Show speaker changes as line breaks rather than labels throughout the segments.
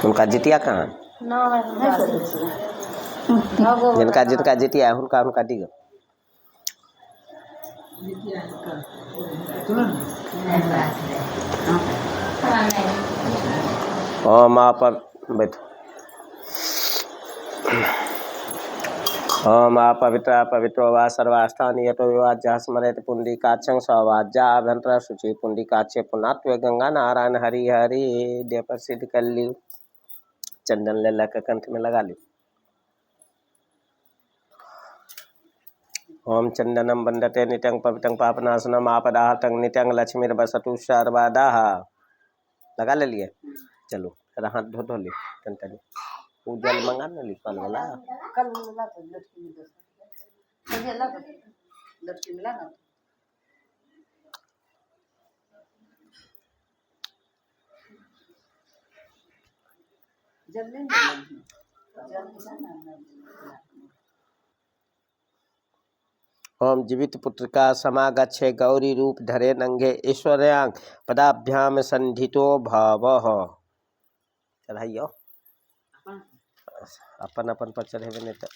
उनका जितिया कहाँ जिनका जिनका जितिया है उनका उनका दियो ओम आप बैठो ओम पवित्र पवित्रो वा सर्वास्थानीय तो विवाज्य स्मरेत पुंडीकाक्षं सवाज्या अभ्यंतर शुचि पुंडीकाक्षे पुनात्व गंगा नारायण हरि हरि दे प्रसिद्ध कर ली चंदन ले लग कंठ में लगा ली ओम चंदनम वंदते नित्यं पवित्रं पापनाशनम आपदाहतं नित्यं लक्ष्मीर्वसतु सर्वदा लगा ले लिए चलो हाथ धो धो ली टन जल मंगा न ली कल वाला तो लटकी मिला ना जल ओम जीवित पुत्र का समागच्छे गौरी रूप धरे नंगे ऐश्वर्यांग पदाभ्याम संधितो भावः चढ़ाइयो अपन अपन पर चढ़ेबे नहीं तो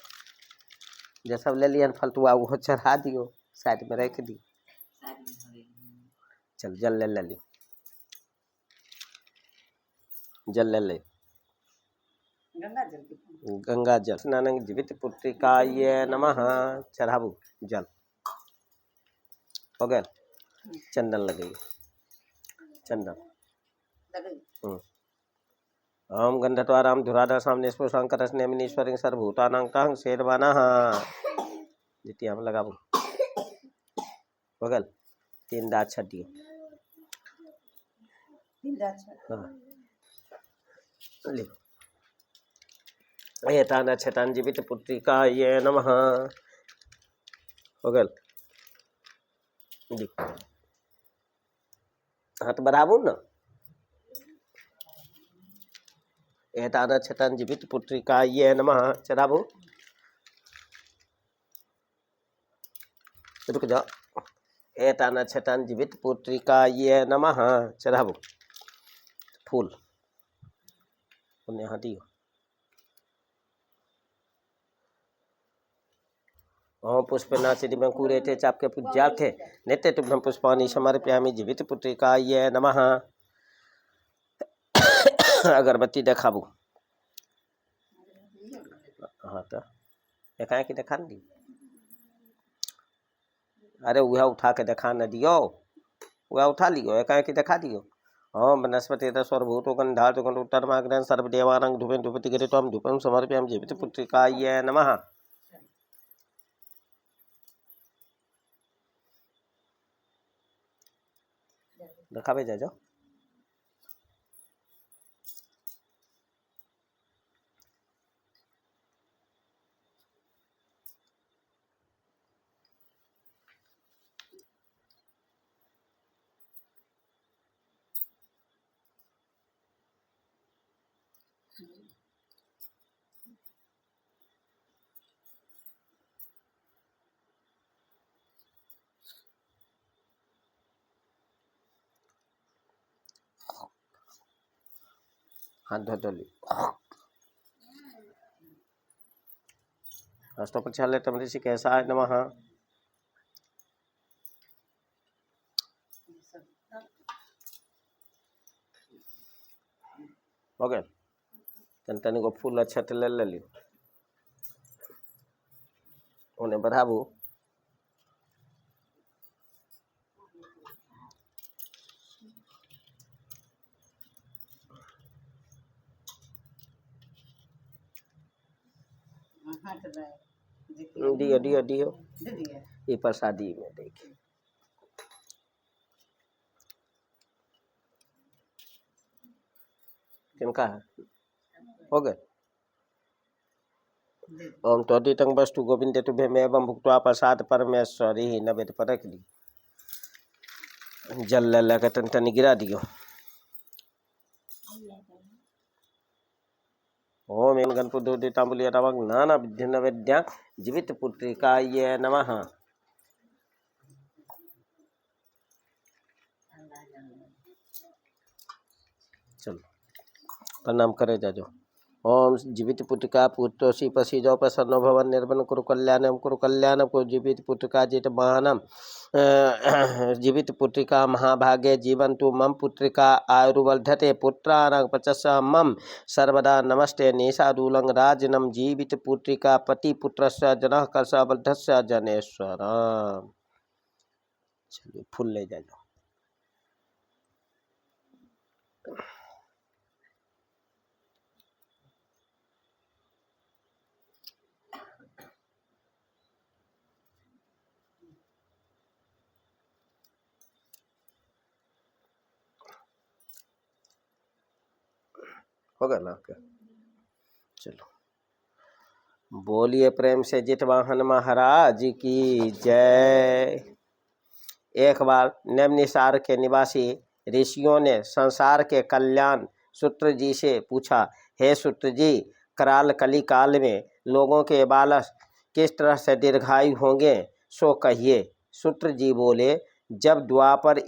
जे सब ले लियन फलटुआ वो चढ़ा दियो साइड में रख दी चल जल ले ली जल ले गंगा जल स्नान जीवित पुत्रिकाय नमः चढ़ाबू जल हो गया चंदन लगेगी चंदन ओम गंधत्वाराम धुराधासाम निष्पुषांकर स्नेमिनीश्वरी सर्वभूतानां शेरवाना जितिया में लगाबू हो गया 3 दाँत छटियो एतान छतान जीवित पुत्रिकाय नमः हो गया हाथ बढ़ाबू न एतान छतान जीवित पुत्रिकाय नमः चढ़ाबू रुक जाओ एतान छतान जीवित पुत्रिकाय नमः चढ़ाबू फूल उन्हें यहाँ दियो ओम पुष्पनाचिति बंकुरे थे चाप के पूज्या थे नित्य तुभ्यं पुष्पाणि समर्पयामि जीवित पुत्रिकाय नमः अगरबत्ती देखाबू हाँ तो देखा कि देखा दी अरे वह उठा के देखा न दियो वह उठा लियो एकाएक कि देखा दियो ओम वनस्पति सर्वभूतो गंधार्थ उत्तरमाग्रहण सर्वदेवानां धूपेन धूपति गिरित्वं धूपं समर्पयामि जीवित पुत्रिकाय नमः दिखावे जा जाओ हाथ धो ली अष्टोपचारे तम ऋषि कैसा है नमः हो गया तन को फूल अच्छा ले ली उन्हें बढ़ाबू दियो दियो दियो ये प्रसादी में देखिए किनका है हो गए ओम त्वदितं वस्तु गोविंदे तुभ्यमेवं भुक्त्वा प्रसाद परमेश्वरी नवेद पर रख दी जल लगा तन गिरा दियो ओम एन गणपुदोदितांबुलिया तवक नाना विद्य नवेद्या जीवित पुत्रिकाय नमः चलो प्रणाम करे जाजो। ओम जीवित पुत्रिका पुत्रोषि पसीजो प्रसन्नो भवन निर्वन कुरु कल्याणम को जीवित पुत्रिका जित महानम जीवित पुत्रिका महाभाग्य जीवंतु मम पुत्रिका आयुर्वर्धते पुत्राणां पचस्सा मम सर्वदा नमस्ते निशादूलं राजनम जीवित पुत्रिका पति पुत्रस्य जनः कर्षवर्धस्य जनेश्वर। चलिए फूल ले जाओ। होगा ना आपका? चलो बोलिए प्रेम से जितवाहन महाराज की जय। एक बार निम्नसार के निवासी ऋषियों ने संसार के कल्याण सूत्र जी से पूछा, हे सूत्र जी, कराल कली काल में लोगों के बाल किस तरह से दीर्घायु होंगे, सो कहिए। सूत्र जी बोले, जब द्वापर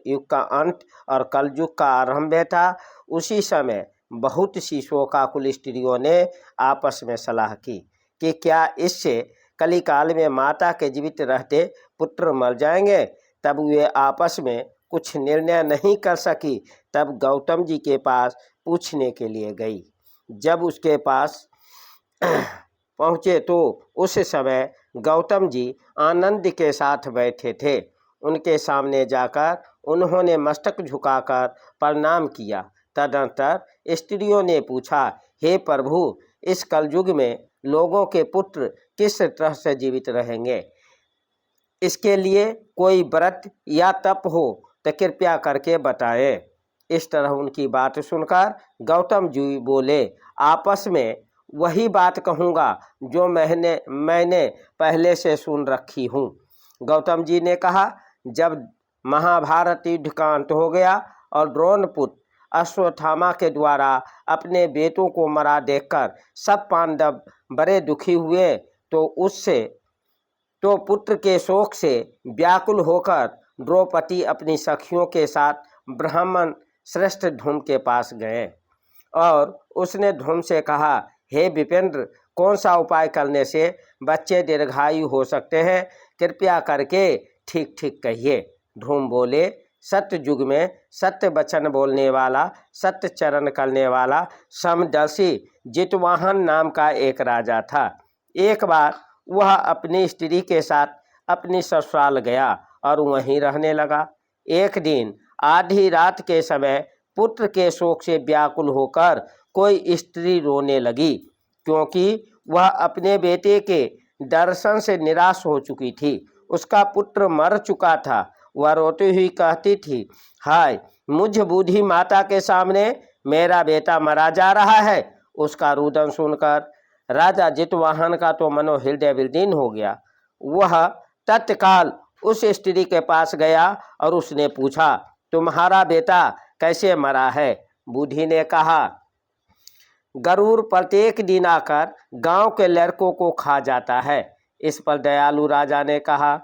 युग का अंत और कलयुग का आरंभ था, उसी समय बहुत सी शोकाकुल स्त्रियों ने आपस में सलाह की कि क्या इससे कलिकाल में माता के जीवित रहते पुत्र मर जाएंगे। तब वे आपस में कुछ निर्णय नहीं कर सकी। तब गौतम जी के पास पूछने के लिए गई। जब उसके पास पहुँचे तो उस समय गौतम जी आनंद के साथ बैठे थे। उनके सामने जाकर उन्होंने मस्तक झुकाकर प्रणाम किया। तदनंतर स्त्रियों ने पूछा, हे प्रभु, इस कलयुग में लोगों के पुत्र किस तरह से जीवित रहेंगे, इसके लिए कोई व्रत या तप हो तो कृपया करके बताएं। इस तरह उनकी बात सुनकर गौतम जी बोले, आपस में वही बात कहूँगा जो मैंने पहले से सुन रखी हूँ। गौतम जी ने कहा, जब महाभारत युद्ध का अंत हो गया और द्रोण पुत्र अश्वत्थामा के द्वारा अपने बेटों को मरा देखकर सब पांडव बड़े दुखी हुए, तो पुत्र के शोक से व्याकुल होकर द्रौपदी अपनी सखियों के साथ ब्राह्मण श्रेष्ठ धूम के पास गए और उसने धूम से कहा, हे विपेंद्र, कौन सा उपाय करने से बच्चे दीर्घायु हो सकते हैं, कृपया करके ठीक ठीक कहिए। धूम बोले, सत्य युग में सत्य वचन बोलने वाला, सत्य चरण करने वाला समदर्शी जितवाहन नाम का एक राजा था। एक बार वह अपनी स्त्री के साथ अपनी ससुराल गया और वहीं रहने लगा। एक दिन आधी रात के समय पुत्र के शोक से व्याकुल होकर कोई स्त्री रोने लगी, क्योंकि वह अपने बेटे के दर्शन से निराश हो चुकी थी। उसका पुत्र मर चुका था। वह रोती हुई कहती थी, हाय, मुझ बूढ़ी माता के सामने मेरा बेटा मरा जा रहा है। उसका रुदन सुनकर राजा जितवाहन का तो मनो हृदय विदीर्ण हो गया। वह तत्काल उस स्त्री के पास गया और उसने पूछा, तुम्हारा बेटा कैसे मरा है? बूढ़ी ने कहा, गरुड़ प्रत्येक दिन आकर गांव के लड़कों को खा जाता है। इस पर दयालु राजा ने कहा,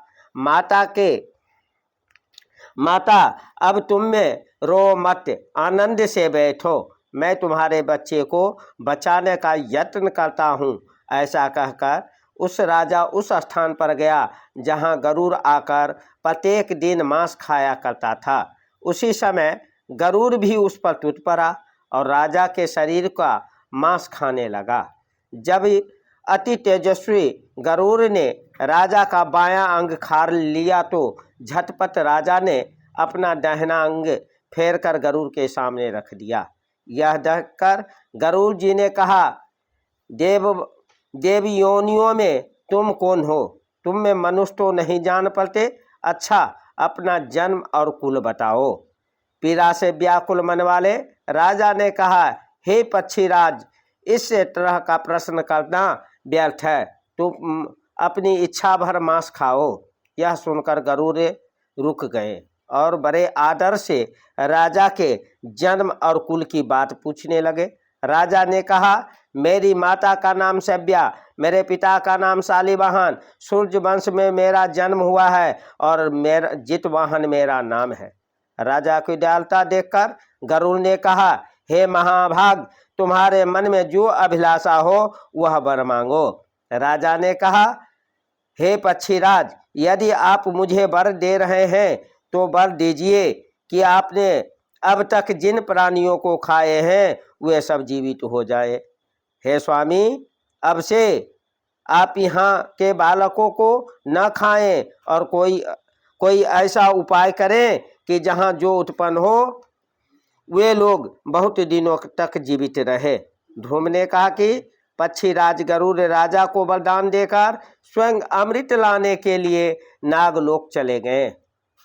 माता, अब तुम में रो मत, आनंद से बैठो, मैं तुम्हारे बच्चे को बचाने का यत्न करता हूँ। ऐसा कहकर उस राजा उस स्थान पर गया जहाँ गरुड़ आकर प्रत्येक दिन मांस खाया करता था। उसी समय गरुड़ भी उस पर टूट पड़ा और राजा के शरीर का मांस खाने लगा। जब अति तेजस्वी गरुड़ ने राजा का बायां अंग खा लिया तो झटपट राजा ने अपना दाहिना अंग फेर कर गरुड़ के सामने रख दिया। यह देखकर गरुड़ जी ने कहा, देव योनियों में तुम कौन हो? तुम में मनुष्य तो नहीं जान पड़ते। अच्छा, अपना जन्म और कुल बताओ। पीड़ा से व्याकुल मन वाले राजा ने कहा, हे पक्षीराज, इस तरह का प्रश्न करना व्यर्थ है, तुम अपनी इच्छा भर मांस खाओ। यह सुनकर गरुड़ रुक गए और बड़े आदर से राजा के जन्म और कुल की बात पूछने लगे। राजा ने कहा, मेरी माता का नाम सभ्या, मेरे पिता का नाम शालिवाहन, सूर्य वंश में मेरा जन्म हुआ है और मेरा जितवाहन मेरा नाम है। राजा की दयालुता देखकर गरुड़ ने कहा, हे महाभाग, तुम्हारे मन में जो अभिलाषा हो वह वर मांगो। राजा ने कहा, हे पक्षीराज, यदि आप मुझे वर दे रहे हैं तो वर दीजिए कि आपने अब तक जिन प्राणियों को खाए हैं वे सब जीवित हो जाए। हे स्वामी, अब से आप यहाँ के बालकों को न खाएं और कोई ऐसा उपाय करें कि जहाँ जो उत्पन्न हो वे लोग बहुत दिनों तक जीवित रहे। ध्रुव ने कहा कि पक्षीराज गरुड़ राजा को वरदान देकर स्वयं अमृत लाने के लिए नागलोक चले गए।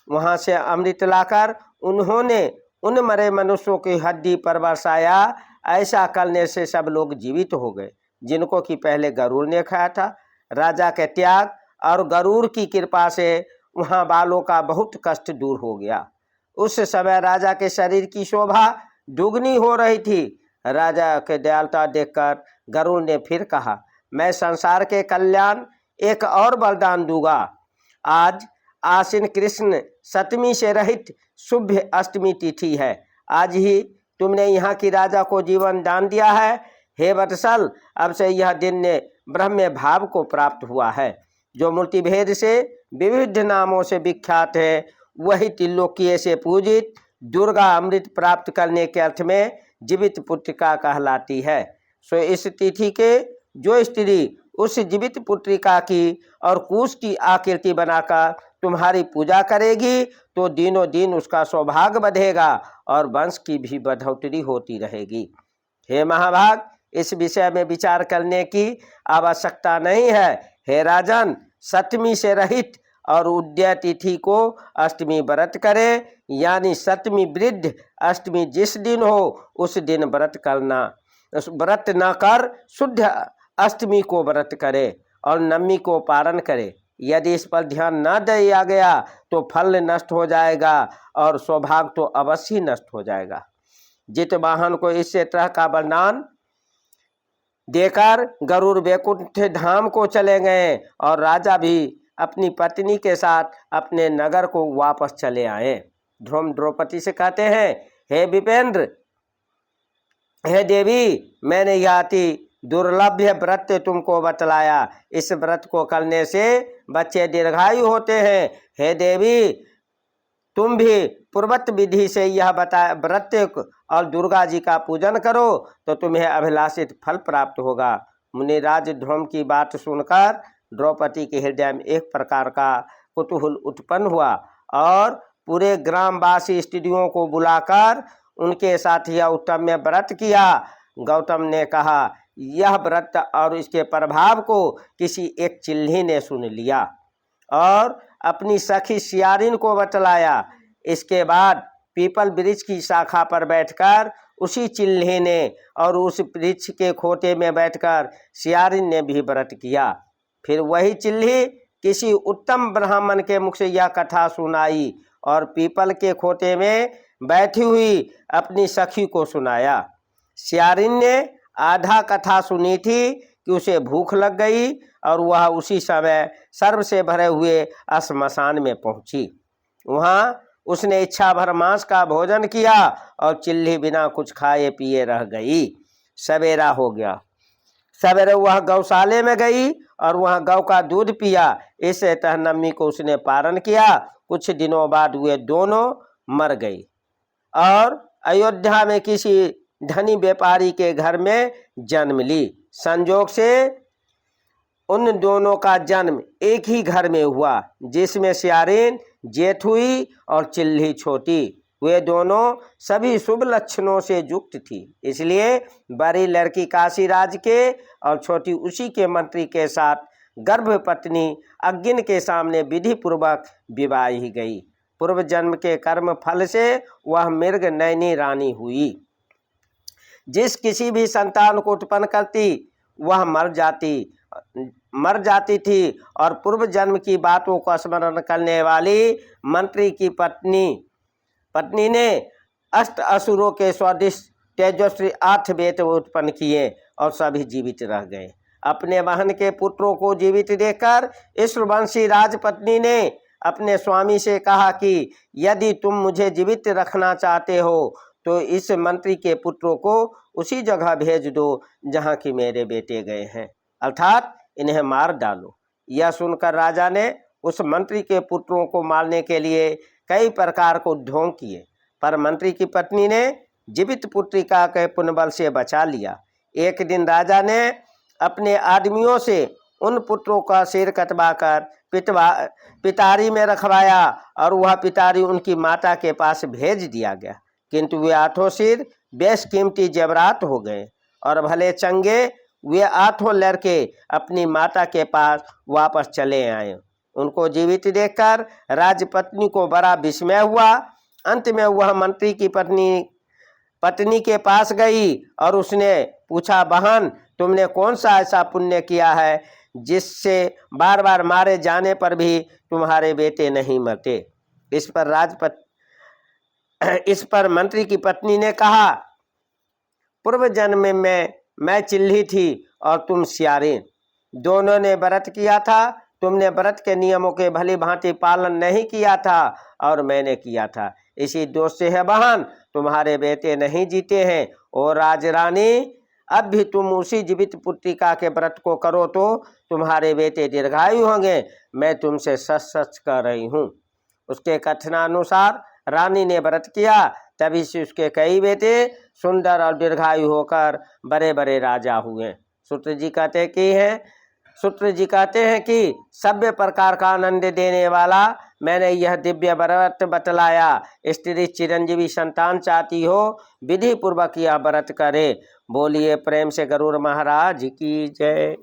वहाँ से अमृत लाकर उन्होंने उन मरे मनुष्यों की हड्डी पर बरसाया। ऐसा करने से सब लोग जीवित हो गए जिनको कि पहले गरुड़ ने खाया था। राजा के त्याग और गरुड़ की कृपा से वहाँ बालों का बहुत कष्ट दूर हो गया। उस समय राजा के शरीर की शोभा दुगनी हो रही थी। राजा के दयालुता देखकर गरुड़ ने फिर कहा, मैं संसार के कल्याण एक और वरदान दूंगा। आज आश्विन कृष्ण सप्तमी से रहित शुभ अष्टमी तिथि है। आज ही तुमने यहाँ की राजा को जीवन दान दिया है। हे वत्सल, अब से यह दिन ने ब्रह्म भाव को प्राप्त हुआ है। जो मूर्ति भेद से विविध नामों से विख्यात है वही त्रिलोकीय से पूजित दुर्गा अमृत प्राप्त करने के अर्थ में जीवित पुत्रिका कहलाती है। सो इस तिथि के जो स्त्री उस जीवित पुत्रिका की और कुश की आकृति बनाकर तुम्हारी पूजा करेगी तो दिनों दिन उसका सौभाग्य बढ़ेगा और वंश की भी बढ़ोतरी होती रहेगी। हे महाभाग, इस विषय में विचार करने की आवश्यकता नहीं है। हे राजन, सप्तमी से रहित और उदय तिथि को अष्टमी व्रत करें, यानी सप्तमी वृद्ध अष्टमी जिस दिन हो उस दिन व्रत करना। व्रत न कर शुद्ध अष्टमी को व्रत करे और नवमी को पारण करे। यदि इस पर ध्यान न दिया गया तो फल नष्ट हो जाएगा और सौभाग्य तो अवश्य नष्ट हो जाएगा। जितवाहन को इस तरह का वरदान देकर गरुड़ वैकुंठ धाम को चले गए और राजा भी अपनी पत्नी के साथ अपने नगर को वापस चले आए। ध्रुव द्रौपदी से कहते हैं, हे विपेंद्र, हे देवी, मैंने यह अति दुर्लभ व्रत तुमको बतलाया। इस व्रत को करने से बच्चे दीर्घायु होते हैं। हे देवी, तुम भी पूर्वत विधि से यह व्रत और दुर्गा जी का पूजन करो तो तुम्हें अभिलाषित फल प्राप्त होगा। मुनिराज ध्रुव की बात सुनकर द्रौपदी के हृदय में एक प्रकार का कुतूहल उत्पन्न हुआ और पूरे ग्रामवासी स्त्रियों को बुलाकर उनके साथ यह उत्तम व्रत किया। गौतम ने कहा, यह व्रत और इसके प्रभाव को किसी एक चिल्ही ने सुन लिया और अपनी सखी सियारिन को बतलाया। इसके बाद पीपल वृक्ष की शाखा पर बैठकर उसी चिल्ही ने और उस वृक्ष के खोटे में बैठकर सियारिन ने भी व्रत किया। फिर वही चिल्ही किसी उत्तम ब्राह्मण के मुख से यह कथा सुनाई और पीपल के खोटे में बैठी हुई अपनी सखी को सुनाया। सियारिन ने आधा कथा सुनी थी कि उसे भूख लग गई और वह उसी समय सर्व से भरे हुए श्मशान में पहुंची। वहाँ उसने इच्छा भर मांस का भोजन किया और चिल्ली बिना कुछ खाए पिए रह गई। सवेरा हो गया। सवेरे वह गौशाले में गई और वह गौ का दूध पिया। इस तरह नवमी को उसने पारण किया। कुछ दिनों बाद वे दोनों मर गई और अयोध्या में किसी धनी व्यापारी के घर में जन्म ली। संजोग से उन दोनों का जन्म एक ही घर में हुआ, जिसमें सियारिन जेठ हुई और चिल्ली छोटी। वे दोनों सभी शुभ लक्षणों से युक्त थी, इसलिए बड़ी लड़की काशीराज के और छोटी उसी के मंत्री के साथ गर्भपत्नी अग्नि के सामने विधि पूर्वक विवाही गई। पूर्व जन्म के कर्म फल से वह मृग नयनी रानी हुई। जिस किसी भी संतान को उत्पन्न करती वह मर जाती थी और पूर्व जन्म की बातों को स्मरण करने वाली मंत्री की पत्नी ने अष्ट असुरों के स्वादिष्ट तेजस्वी 8 बेटे उत्पन्न किए और सभी जीवित रह गए। अपने बहन के पुत्रों को जीवित देखकर ईश्वरवंशी राजपत्नी ने अपने स्वामी से कहा कि यदि तुम मुझे जीवित रखना चाहते हो तो इस मंत्री के पुत्रों को उसी जगह भेज दो जहाँ की मेरे बेटे गए हैं, अर्थात इन्हें मार डालो। यह सुनकर राजा ने उस मंत्री के पुत्रों को मारने के लिए कई प्रकार को ढोंग किए, पर मंत्री की पत्नी ने जीवित पुत्रिका के पुण्यबल से बचा लिया। एक दिन राजा ने अपने आदमियों से उन पुत्रों का सिर कटवाकर पिटारी में रखवाया और वह पिटारी उनकी माता के पास भेज दिया गया, किंतु वे 8 सिर बेशकीमती जेवरात हो गए और भले चंगे वे 8 लड़के अपनी माता के पास वापस चले आए। उनको जीवित देखकर राजपत्नी को बड़ा विस्मय हुआ। अंत में वह मंत्री की पत्नी के पास गई और उसने पूछा, बहन, तुमने कौन सा ऐसा पुण्य किया है जिससे बार बार मारे जाने पर भी तुम्हारे बेटे नहीं मरते? इस पर मंत्री की पत्नी ने कहा, पूर्व जन्म में मैं चिल्ली थी और तुम सियारी, दोनों ने व्रत किया था। तुमने व्रत के नियमों के भली भांति पालन नहीं किया था और मैंने किया था, इसी दोष से है बहन तुम्हारे बेटे नहीं जीते हैं। और राजरानी, अब भी तुम उसी जीवित पुत्रिका के व्रत को करो तो तुम्हारे बेटे दीर्घायु होंगे, मैं तुमसे सच सच कह रही हूँ। उसके कथनानुसार रानी ने व्रत किया, तभी से उसके कई बेटे सुंदर और दीर्घायु होकर बड़े बड़े राजा हुए। सूत्र जी कहते हैं कि सभ्य प्रकार का आनंद देने वाला मैंने यह दिव्य व्रत बतलाया। स्त्री चिरंजीवी संतान चाहती हो, विधि पूर्वक यह व्रत करे। बोलिए प्रेम से गरुड़ महाराज की जय।